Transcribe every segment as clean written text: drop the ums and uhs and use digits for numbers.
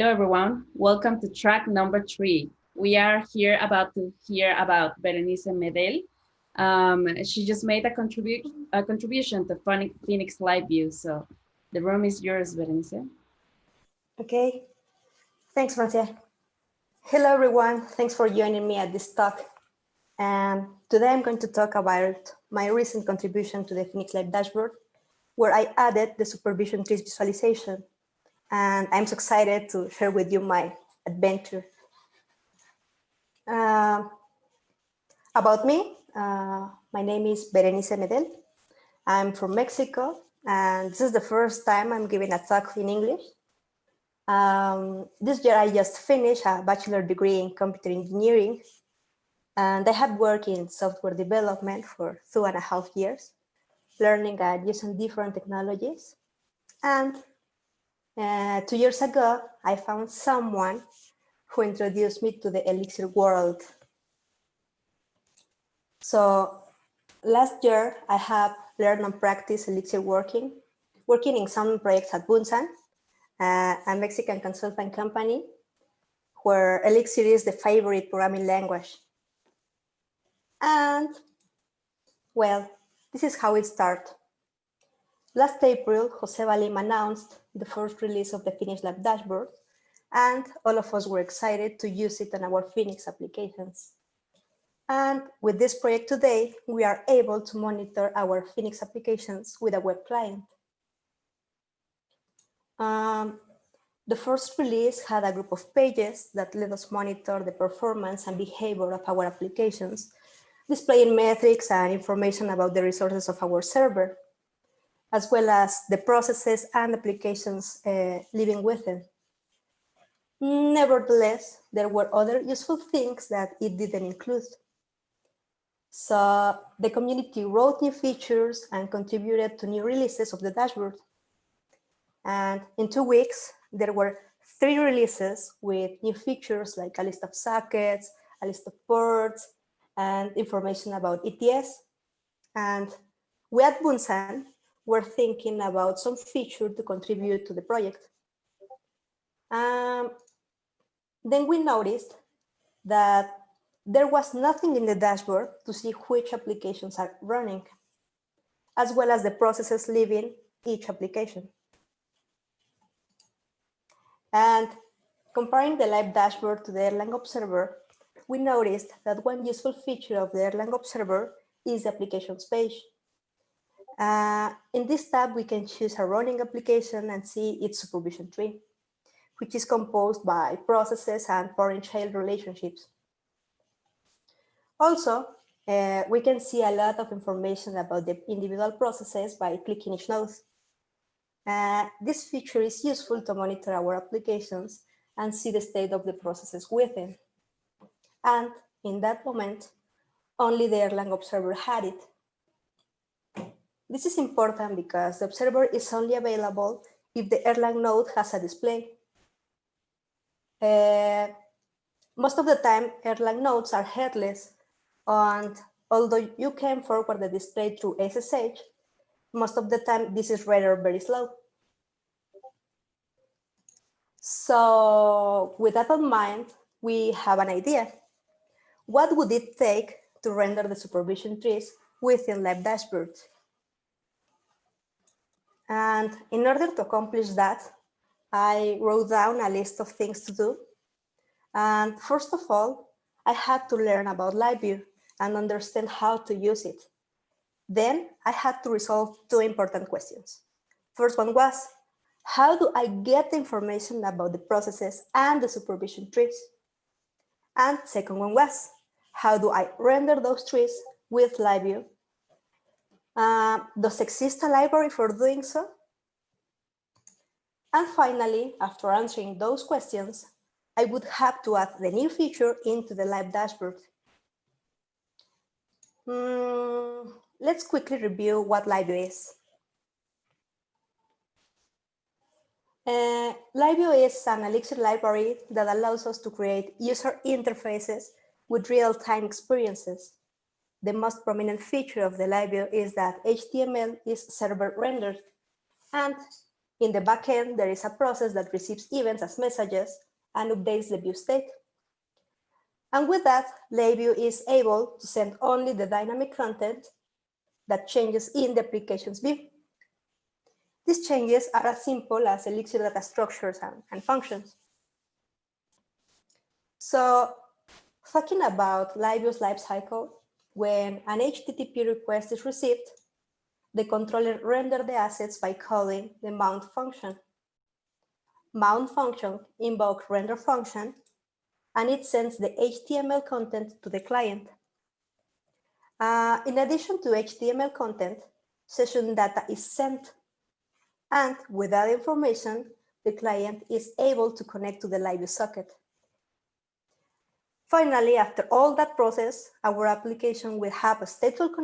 Hello, everyone. Welcome to track number 3. We are here about to hear about Berenice Medel. She just made a contribution to Phoenix LiveView. So the room is yours, Berenice. Okay. Thanks, Francia. Hello, everyone. Thanks for joining me at this talk. Today I'm going to talk about my recent contribution to the Phoenix Live dashboard, where I added the supervision trees visualization. And I'm so excited to share with you my adventure. About me, my name is Berenice Medel. I'm from Mexico, and this is the first time I'm giving a talk in English. This year I just finished a bachelor degree in computer engineering, and I have worked in software development for 2.5 years, learning and using different technologies. And 2 years ago, I found someone who introduced me to the Elixir world. So last year, I have learned and practiced Elixir working in some projects at Bunsan, a Mexican consulting company, where Elixir is the favorite programming language. And well, this is how it started. Last April, Jose Valim announced the first release of the Phoenix Lab dashboard, and all of us were excited to use it on our Phoenix applications. And with this project today, we are able to monitor our Phoenix applications with a web client. The first release had a group of pages that let us monitor the performance and behavior of our applications, displaying metrics and information about the resources of our server, as well as the processes and applications living within. Nevertheless, there were other useful things that it didn't include. So the community wrote new features and contributed to new releases of the dashboard. And in 2 weeks, there were 3 releases with new features like a list of sockets, a list of ports, and information about ETS. And we at Bunsan were thinking about some feature to contribute to the project. Then we noticed that there was nothing in the dashboard to see which applications are running, as well as the processes leaving each application. And comparing the live dashboard to the Erlang Observer, we noticed that one useful feature of the Erlang Observer is the applications page. In this tab, we can choose a running application and see its supervision tree, which is composed by processes and parent-child relationships. Also, we can see a lot of information about the individual processes by clicking each node. This feature is useful to monitor our applications and see the state of the processes within. And in that moment, only the Erlang Observer had it. This is important because the observer is only available if the Erlang node has a display. Most of the time, Erlang nodes are headless, and although you can forward the display through SSH, most of the time this is rather very slow. So with that in mind, we have an idea. What would it take to render the supervision trees within Live Dashboard? And in order to accomplish that, I wrote down a list of things to do. And first of all, I had to learn about LiveView and understand how to use it. Then I had to resolve 2 important questions. First one was, how do I get the information about the processes and the supervision trees? And second one was, how do I render those trees with LiveView? Does exist a library for doing so? And finally, after answering those questions, I would have to add the new feature into the live dashboard. Let's quickly review what LiveView is. LiveView is an Elixir library that allows us to create user interfaces with real-time experiences. The most prominent feature of the LiveView is that HTML is server rendered, and In the backend, there is a process that receives events as messages and updates the view state. And with that, LiveView is able to send only the dynamic content that changes in the application's view. These changes are as simple as Elixir data structures and functions. So, talking about LiveView's lifecycle, when an HTTP request is received, the controller renders the assets by calling the mount function. Mount function invokes render function, and it sends the HTML content to the client. In addition to HTML content, session data is sent, and with that information, the client is able to connect to the LiveView socket. Finally, after all that process, our application will have a stateful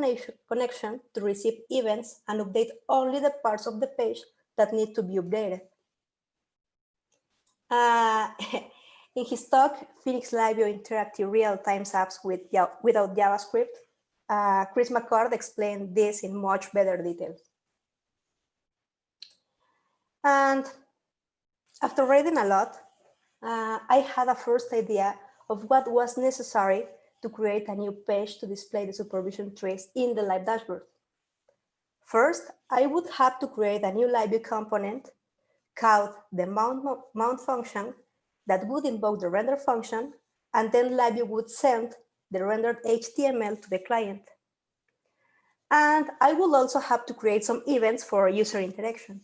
connection to receive events and update only the parts of the page that need to be updated. In his talk, Phoenix LiveView Interactive Real-Time Apps without JavaScript, Chris McCord explained this in much better detail. And after reading a lot, I had a first idea of what was necessary to create a new page to display the supervision trees in the live dashboard. First, I would have to create a new LiveView component called the mount function that would invoke the render function, and then LiveView would send the rendered HTML to the client. And I will also have to create some events for user interaction.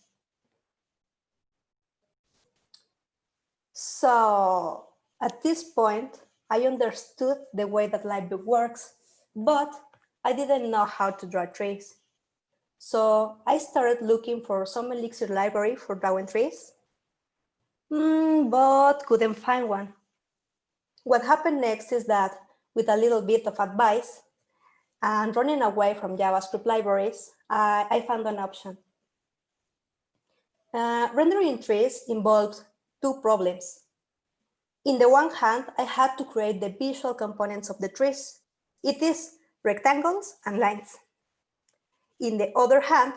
So at this point, I understood the way that LiveView works, but I didn't know how to draw trees. So I started looking for some Elixir library for drawing trees, but couldn't find one. What happened next is that with a little bit of advice and running away from JavaScript libraries, I found an option. Rendering trees involved two problems. In the one hand, I had to create the visual components of the trees. It is rectangles and lines. In the other hand,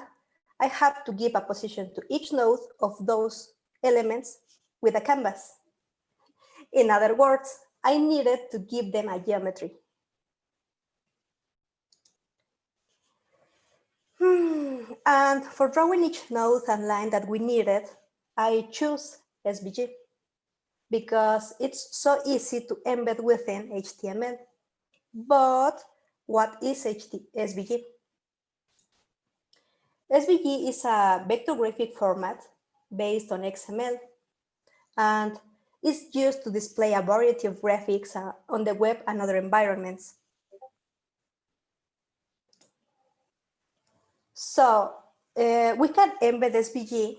I have to give a position to each node of those elements with a canvas. In other words, I needed to give them a geometry. And for drawing each node and line that we needed, I chose SVG because it's so easy to embed within HTML. But what is SVG? SVG is a vector graphic format based on XML, and it's used to display a variety of graphics on the web and other environments. So we can embed SVG,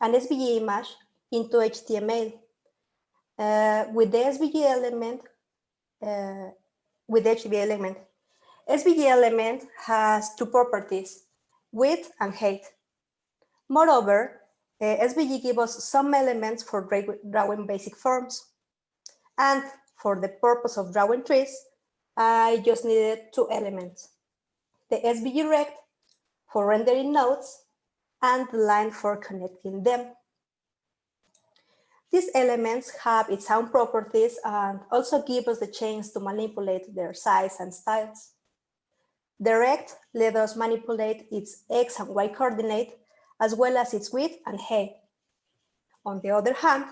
an SVG image, into HTML with the SVG element. SVG element has two properties: width and height. Moreover, SVG gives us some elements for drawing basic forms. And for the purpose of drawing trees, I just needed two elements: the SVG rect for rendering nodes and the line for connecting them. These elements have its own properties and also give us the chance to manipulate their size and styles. The rect let us manipulate its X and Y coordinate, as well as its width and height. On the other hand,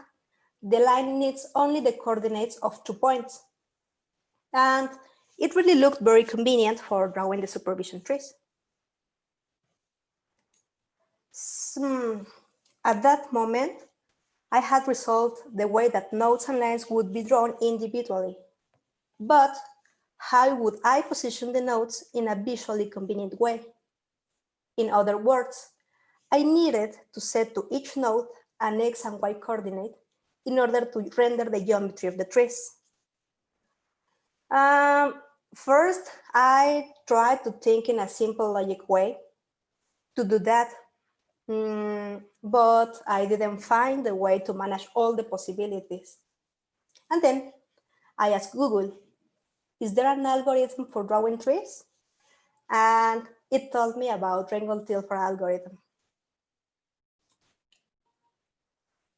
the line needs only the coordinates of 2 points. And it really looked very convenient for drawing the supervision trees. At that moment, I had resolved the way that nodes and lines would be drawn individually. But how would I position the nodes in a visually convenient way? In other words, I needed to set to each node an X and Y coordinate in order to render the geometry of the trees. First, I tried to think in a simple logic way to do that, but I didn't find a way to manage all the possibilities. And then I asked Google, is there an algorithm for drawing trees? And it told me about Rengle-Tilford algorithm.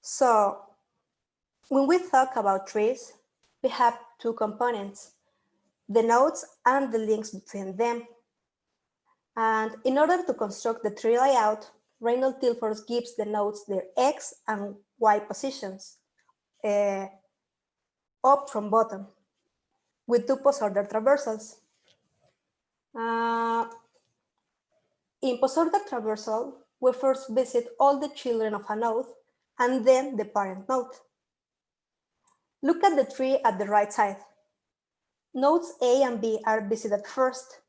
So when we talk about trees, we have two components, the nodes and the links between them. And in order to construct the tree layout, Reynolds-Tilford gives the nodes their X and Y positions, up from bottom, with two post-order traversals. In post-order traversal, we first visit all the children of a node and then the parent node. Look at the tree at the right side. Nodes A and B are visited first,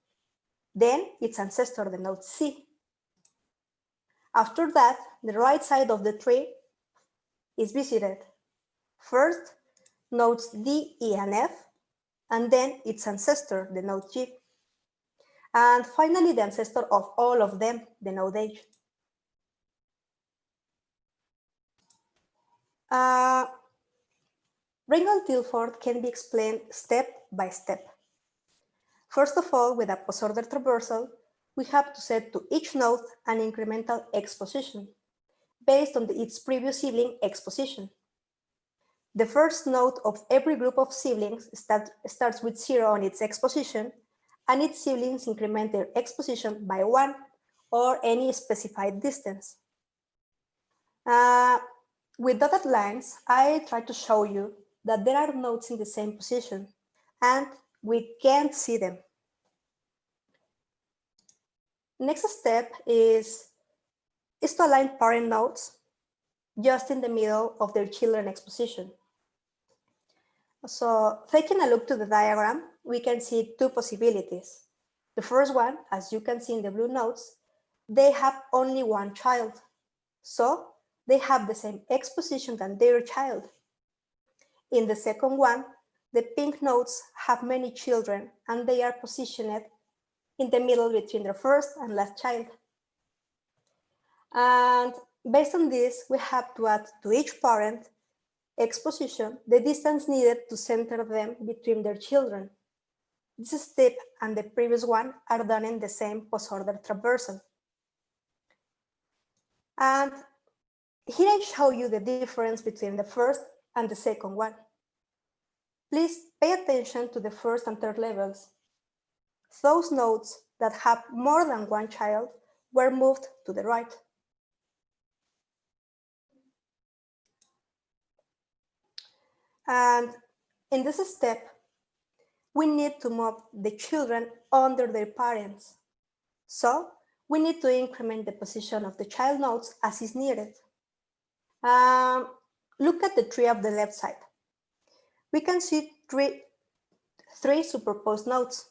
then its ancestor, the node C. After that, the right side of the tree is visited. First, nodes D, E, and F, and then its ancestor, the node G. And finally, the ancestor of all of them, the node H. Reynolds-Tilford can be explained step by step. First of all, with a post-order traversal, we have to set to each node an incremental X position based on its previous sibling X position. The first node of every group of siblings starts with 0 on its X position, and its siblings increment their X position by 1 or any specified distance. With dotted lines, I try to show you that there are nodes in the same position, and we can't see them. Next step is to align parent nodes just in the middle of their children X position. So taking a look to the diagram, we can see two possibilities. The first one, as you can see in the blue nodes, they have only one child. So they have the same X position than their child. In the second one, the pink nodes have many children and they are positioned in the middle between their first and last child. And based on this, we have to add to each parent X position the distance needed to center them between their children. This step and the previous one are done in the same post-order traversal. And here I show you the difference between the first and the second one. Please pay attention to the first and third levels. Those nodes that have more than one child were moved to the right. And in this step, we need to move the children under their parents. So we need to increment the position of the child nodes as is needed. Look at the tree of the left side. We can see three superposed nodes.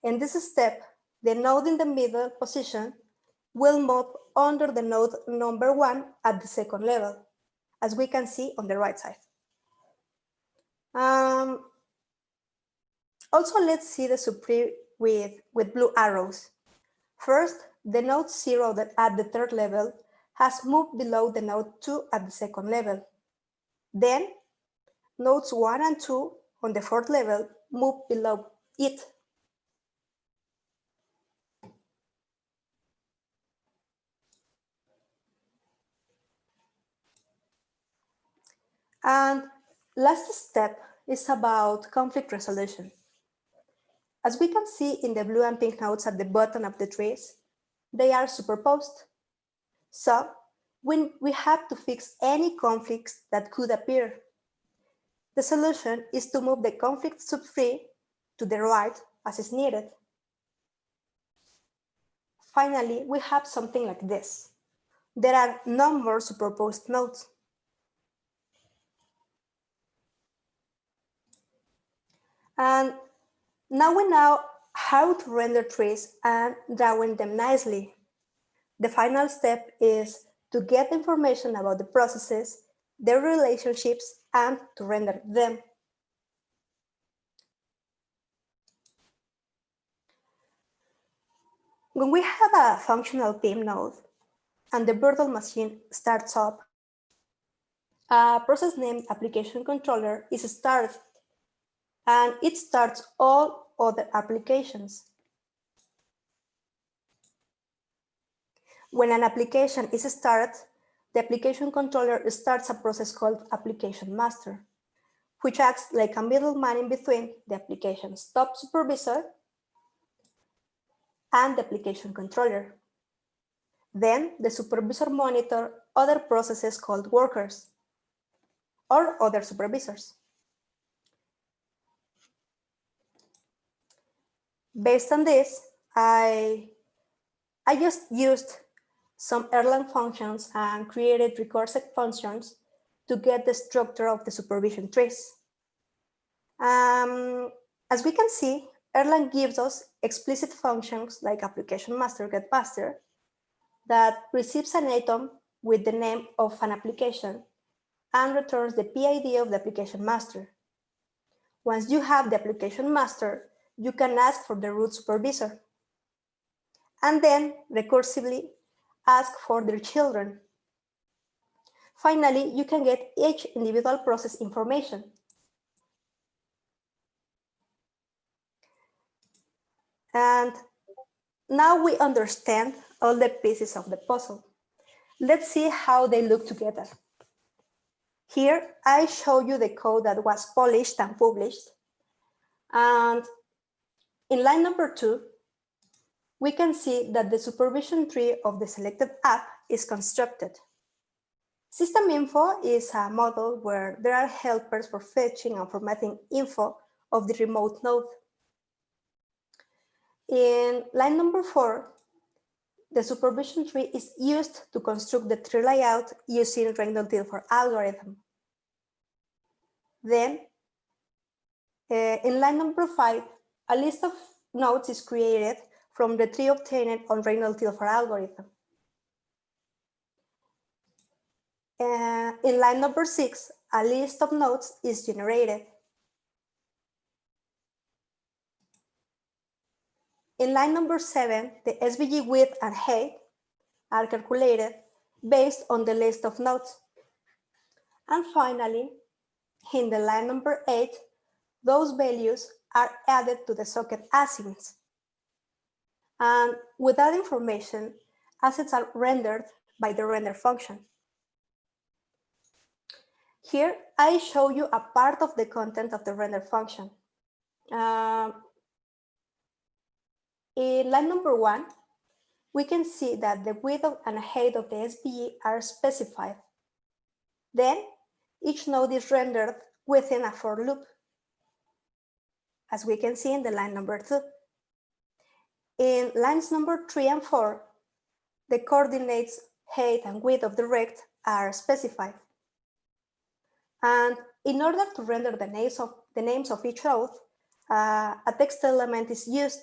In this step, the node in the middle position will move under the node number 1 at the second level, as we can see on the right side. Also, let's see the subtree with blue arrows. First, the node 0 that at the third level has moved below the node 2 at the second level. Then, nodes 1 and 2 on the fourth level move below it. And last step is about conflict resolution. As we can see in the blue and pink nodes at the bottom of the trees, they are superposed. So we have to fix any conflicts that could appear. The solution is to move the conflict subtree to the right as is needed. Finally, we have something like this. There are no more superposed nodes. And now we know how to render trees and drawing them nicely. The final step is to get information about the processes, their relationships, and to render them. When we have a functional PIM node and the virtual machine starts up, a process named application controller is started, and it starts all other applications. When an application is started, the application controller starts a process called application master, which acts like a middleman in between the application's top supervisor and the application controller. Then the supervisor monitors other processes called workers or other supervisors. Based on this, I just used some Erlang functions and created recursive functions to get the structure of the supervision trees. As we can see, Erlang gives us explicit functions like application master get master that receives an atom with the name of an application and returns the PID of the application master. Once you have the application master, you can ask for the root supervisor and then recursively ask for their children. Finally, you can get each individual process information. And now we understand all the pieces of the puzzle. Let's see how they look together. Here, I show you the code that was polished and published. And in line number 2, we can see that the supervision tree of the selected app is constructed. System info is a model where there are helpers for fetching and formatting info of the remote node. In line number 4, the supervision tree is used to construct the tree layout using Reynolds-Tilford algorithm. Then, in line number 5, a list of nodes is created from the tree obtained on Reynolds-Tilford algorithm. In line number 6, a list of nodes is generated. In line number 7, the SVG width and height are calculated based on the list of nodes. And finally, in the line number 8, those values are added to the socket assigns. And with that information, assets are rendered by the render function. Here, I show you a part of the content of the render function. In line number 1, we can see that the width and height of the SVG are specified. Then, each node is rendered within a for loop, as we can see in the line number 2. In lines number 3 and 4, the coordinates, height, and width of the rect are specified. And in order to render the names of each node, a text element is used.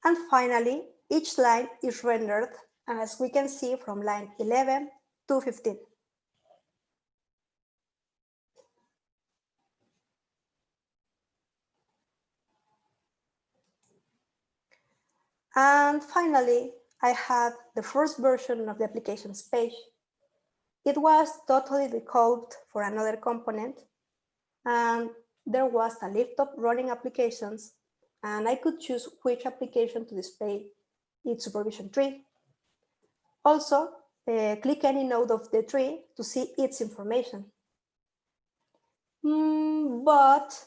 And finally, each line is rendered, as we can see, from line 11 to 15. And finally, I had the first version of the applications page. It was totally decoded for another component, and there was a lift of running applications, and I could choose which application to display its supervision tree. Also, click any node of the tree to see its information. But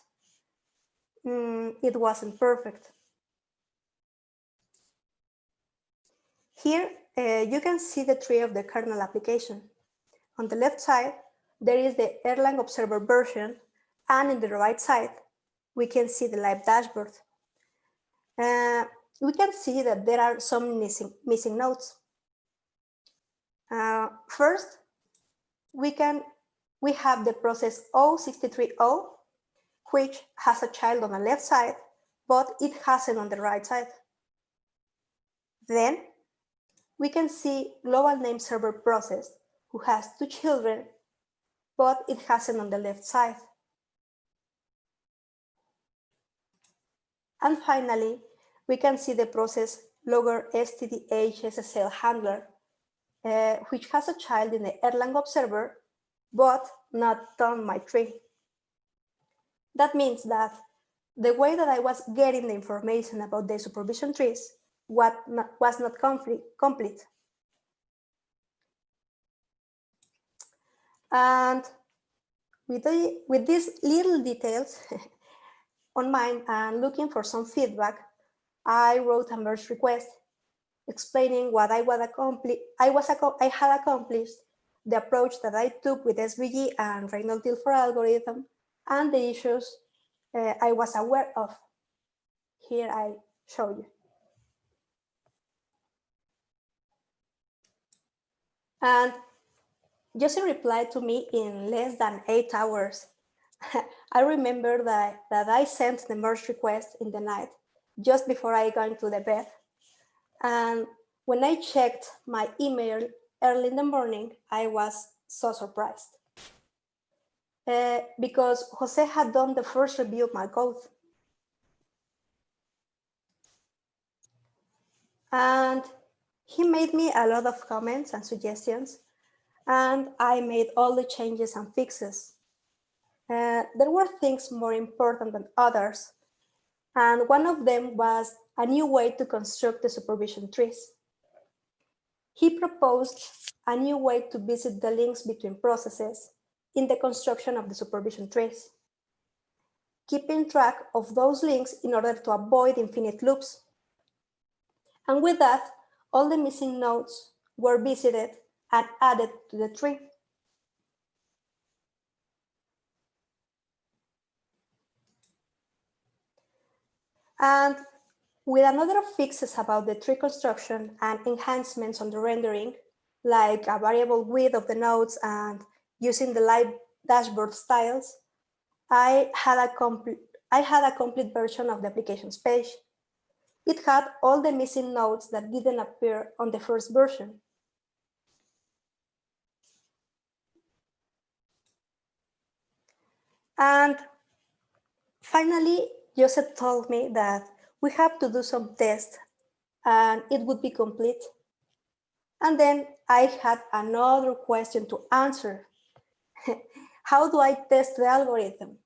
it wasn't perfect. Here, you can see the tree of the kernel application. On the left side, there is the Erlang observer version, and in the right side, we can see the live dashboard. We can see that there are some missing nodes. First, we have the process 063O, which has a child on the left side, but it hasn't on the right side. Then, we can see global name server process, who has 2 children, but it hasn't on the left side. And finally, we can see the process logger stdhssl handler, which has a child in the Erlang observer, but not on my tree. That means that the way that I was getting the information about the supervision trees was not complete. And with these little details on mind and looking for some feedback, I wrote a merge request explaining what I had accomplished, the approach that I took with SVG and Reynolds-Dilfer algorithm, and the issues I was aware of. Here I show you. And Josie replied to me in less than 8 hours. I remember that I sent the merge request in the night, just before I went to the bed. And when I checked my email early in the morning, I was so surprised. Because Jose had done the first review of my code. And he made me a lot of comments and suggestions, and I made all the changes and fixes. There were things more important than others, and one of them was a new way to construct the supervision trees. He proposed a new way to visit the links between processes in the construction of the supervision trees, keeping track of those links in order to avoid infinite loops. And with that, all the missing nodes were visited and added to the tree. And with another fixes about the tree construction and enhancements on the rendering, like a variable width of the nodes and using the live dashboard styles, I had a complete version of the applications page. It had all the missing nodes that didn't appear on the first version. And finally, Joseph told me that we have to do some tests and it would be complete. And then I had another question to answer. How do I test the algorithm?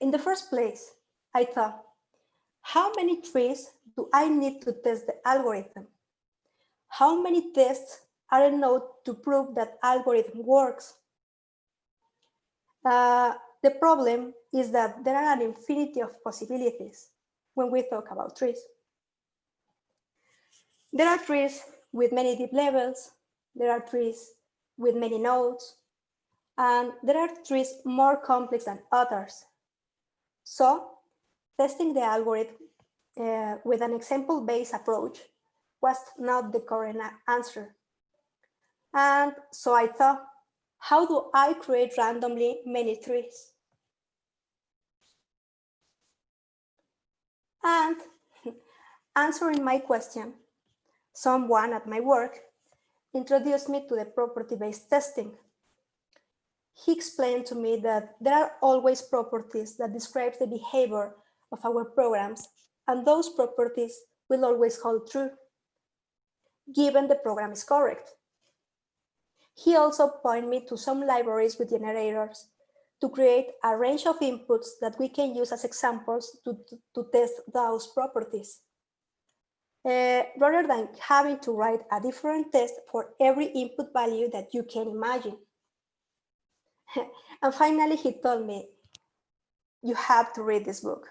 In the first place, I thought, how many trees do I need to test the algorithm? How many tests are enough to prove that algorithm works? The problem is that there are an infinity of possibilities when we talk about trees. There are trees with many deep levels, there are trees with many nodes, and there are trees more complex than others. So, testing the algorithm with an example-based approach was not the correct answer. And so I thought, how do I create randomly many trees? And answering my question, someone at my work introduced me to the property-based testing. He explained to me that there are always properties that describe the behavior of our programs, and those properties will always hold true, given the program is correct. He also pointed me to some libraries with generators to create a range of inputs that we can use as examples to test those properties, rather than having to write a different test for every input value that you can imagine. And finally, he told me, you have to read this book.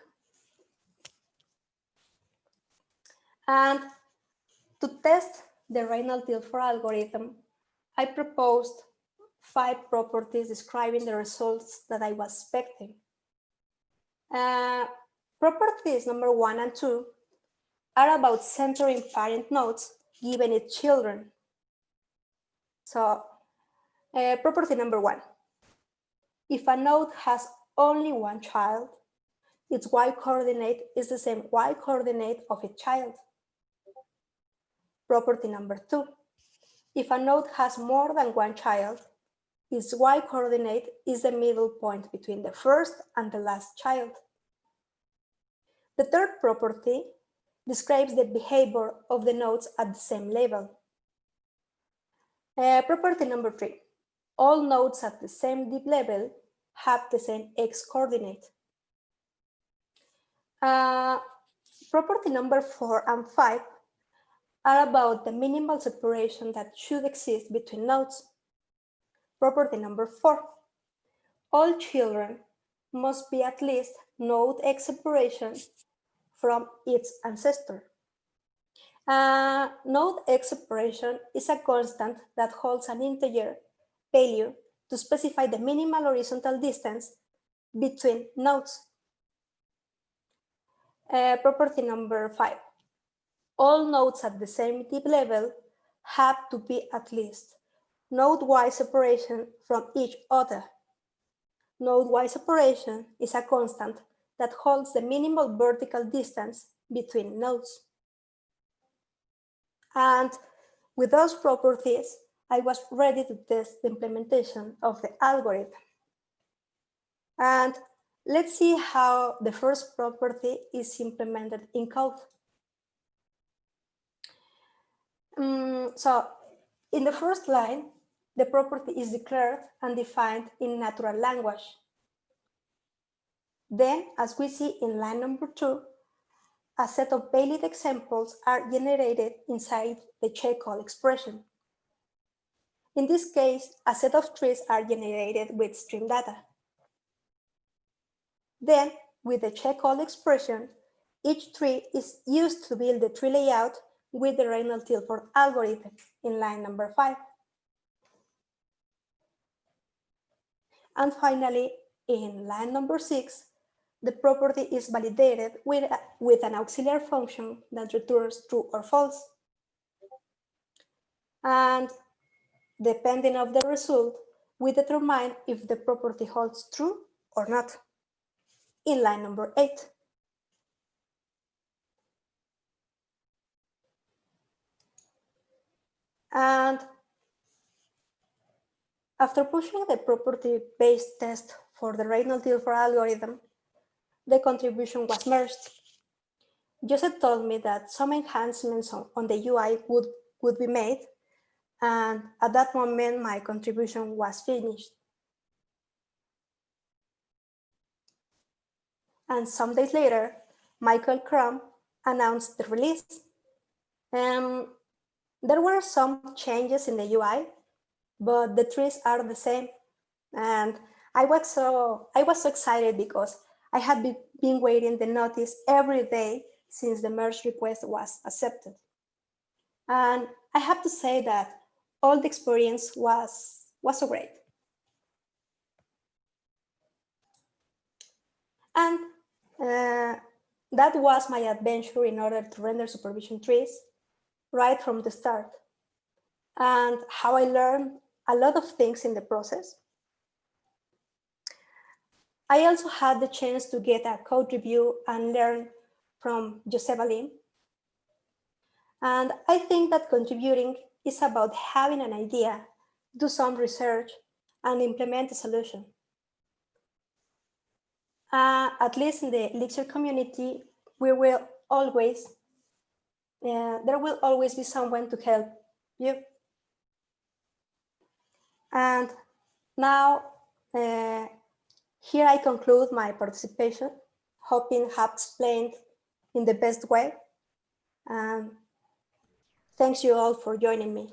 And to test the Reynolds-Dilfer algorithm, I proposed 5 properties describing the results that I was expecting. Properties number 1 and 2 are about centering parent nodes given its children. So property number 1, if a node has only one child, its y-coordinate is the same y-coordinate of its child. Property number 2, if a node has more than one child, its y-coordinate is the middle point between the first and the last child. The third property describes the behavior of the nodes at the same level. Property number 3, all nodes at the same deep level have the same x-coordinate. Property number 4 and 5 are about the minimal separation that should exist between nodes. Property number 4. All children must be at least node X separation from its ancestor. Node X separation is a constant that holds an integer value to specify the minimal horizontal distance between nodes. Property number 5. All nodes at the same deep level have to be at least node-wise separation from each other. Node-wise separation is a constant that holds the minimal vertical distance between nodes. And with those properties, I was ready to test the implementation of the algorithm. And let's see how the first property is implemented in code. So in the first line, the property is declared and defined in natural language. Then, as we see in line number 2, a set of valid examples are generated inside the check-all expression. In this case, a set of trees are generated with stream data. Then, with the check-all expression, each tree is used to build the tree layout with the Reynolds-Tilford algorithm in line number 5. And finally, in line number 6, the property is validated with an auxiliary function that returns true or false. And depending on the result, we determine if the property holds true or not in line number 8. And after pushing the property-based test for the Reynolds-Tilford algorithm, the contribution was merged. Joseph told me that some enhancements on the UI would be made, and at that moment, my contribution was finished. And some days later, Michael Crum announced the release. There were some changes in the UI, but the trees are the same. And I was so excited because I had been waiting the notice every day since the merge request was accepted. And I have to say that all the experience was so great. And that was my adventure in order to render supervision trees right from the start, and how I learned a lot of things in the process. I also had the chance to get a code review and learn from Joseph Alim. And I think that contributing is about having an idea, do some research, and implement a solution. At least in the Elixir community, there will always be someone to help you. And now, here I conclude my participation, hoping I have explained in the best way. Thanks you all for joining me.